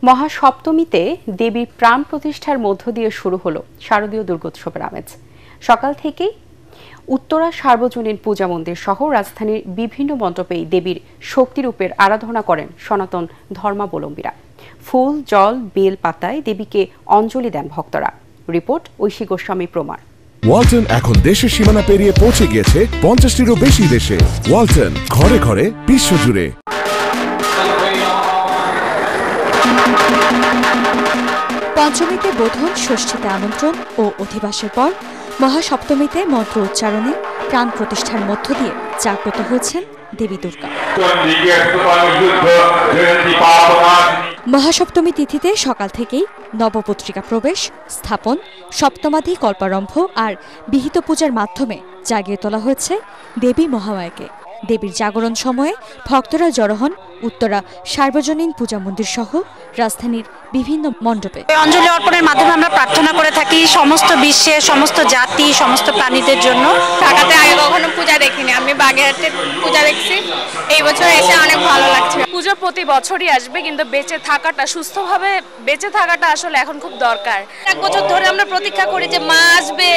মহাসপ্তমীতে দেবীর প্রাণ প্রতিষ্ঠার মধ্য দিয়ে শুরু হলো শারদীয় দুর্গোৎসবের আমেজ। সকাল থেকেই উত্তরা সার্বজনীন পূজা মন্দির সহ রাজধানীর বিভিন্ন মণ্ডপেই দেবীর শক্তিরূপের আরাধনা করেন সনাতন ধর্মাবলম্বীরা। ফুল, জল, বেল পাতায় দেবীকে অঞ্জলি দেন ভক্তরা। রিপোর্ট ঐশী গোস্বামী প্রমাণ। ওয়ালটন এখন দেশের সীমানা পেরিয়ে পৌঁছে গিয়েছে 50টিরও বেশি দেশে। ওয়ালটন, ঘরে ঘরে, বিশ্বজুড়ে। পঞ্চমীতে বোধন, ষষ্ঠীতে আমন্ত্রণ ও অধিবাসের পর মহাসপ্তমীতে মন্ত্র উচ্চারণে প্রাণ প্রতিষ্ঠার মধ্য দিয়ে জাগ্রত হয়েছেন দেবী দুর্গা। মহাসপ্তমী তিথিতে সকাল থেকেই নবপত্রিকা প্রবেশ, স্থাপন, সপ্তমাধি কল্পারম্ভ আর বিহিত পূজার মাধ্যমে জাগিয়ে তোলা হয়েছে দেবী মহামায়াকে। দেবীর জাগরণ সময়ে ভক্তরা জড়ো হন উত্তরা সার্বজনীন পূজা মন্দির সহ রাজধানীর বিভিন্ন মণ্ডপে। অঞ্জলি অর্পণের মাধ্যমে আমরা প্রার্থনা করে থাকি সমস্ত বিশ্বের সমস্ত জাতি, সমস্ত প্রাণীদের জন্য। ঢাকাতে আগে কখনো পূজা দেখিনি, আমি বাগেরহাটে পূজা দেখছি। এই বছর এসে অনেক ভালো লাগছে। পুজো প্রতি বছরই আসবে, কিন্তু বেঁচে থাকাটা, সুস্থভাবে বেঁচে থাকাটা আসলে এখন খুব দরকার। এক বছর ধরে আমরা প্রতীক্ষা করি যে মা আসবে,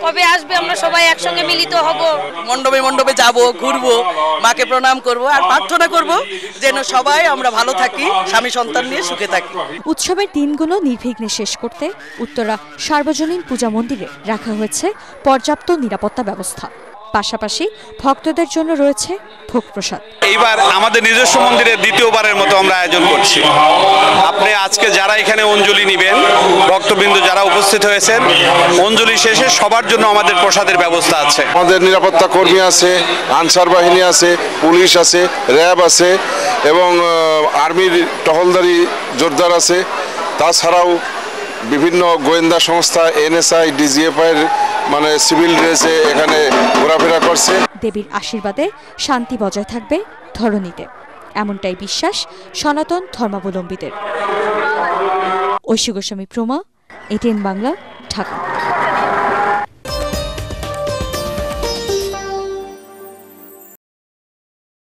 কবে আসবে, আমরা সবাই একসঙ্গে মিলিত হব। মণ্ডপে মণ্ডপে যাব, ঘুরবো, মাকে প্রণাম করব আর প্রার্থনা করব যেন সবাই আমরা ভালো থাকি, স্বামী সন্তান নিয়ে সুখে থাকি। উৎসবের দিনগুলো নির্বিঘ্নে শেষ করতে উত্তরা সার্বজনীন পূজা মন্দিরে রাখা হয়েছে পর্যাপ্ত নিরাপত্তা ব্যবস্থা। পাশাপাশি ভক্তদের জন্য রয়েছে ভোগ প্রসাদ। এইবার আমাদের নিজস্ব মন্দিরে দ্বিতীয়বারের মতো আমরা আয়োজন করছি। আপনি আজকে যারা এখানে অঞ্জলি নেবেন, ভক্তবৃন্দ যারা উপস্থিত হয়েছেন, অঞ্জলি শেষে সবার জন্য আমাদের প্রসাদের ব্যবস্থা আছে। আমাদের নিরাপত্তা কর্মী আছে, আনসার বাহিনী আছে, পুলিশ আছে, র্যাব আছে এবং আর্মির টহলদারি জোরদার আছে। তাছাড়াও বিভিন্ন গোয়েন্দা সংস্থা, এনএসআই, ডিজিএফআই মানে সিভিল ড্রেসে এখানে ঘোরাফেরা করছে। দেবীর আশীর্বাদে শান্তি বজায় থাকবে ধরণীতে, এমনটাই বিশ্বাস সনাতন ধর্মাবলম্বীদের। ঐশী গোস্বামী প্রমা, এটিএন বাংলা, ঢাকা।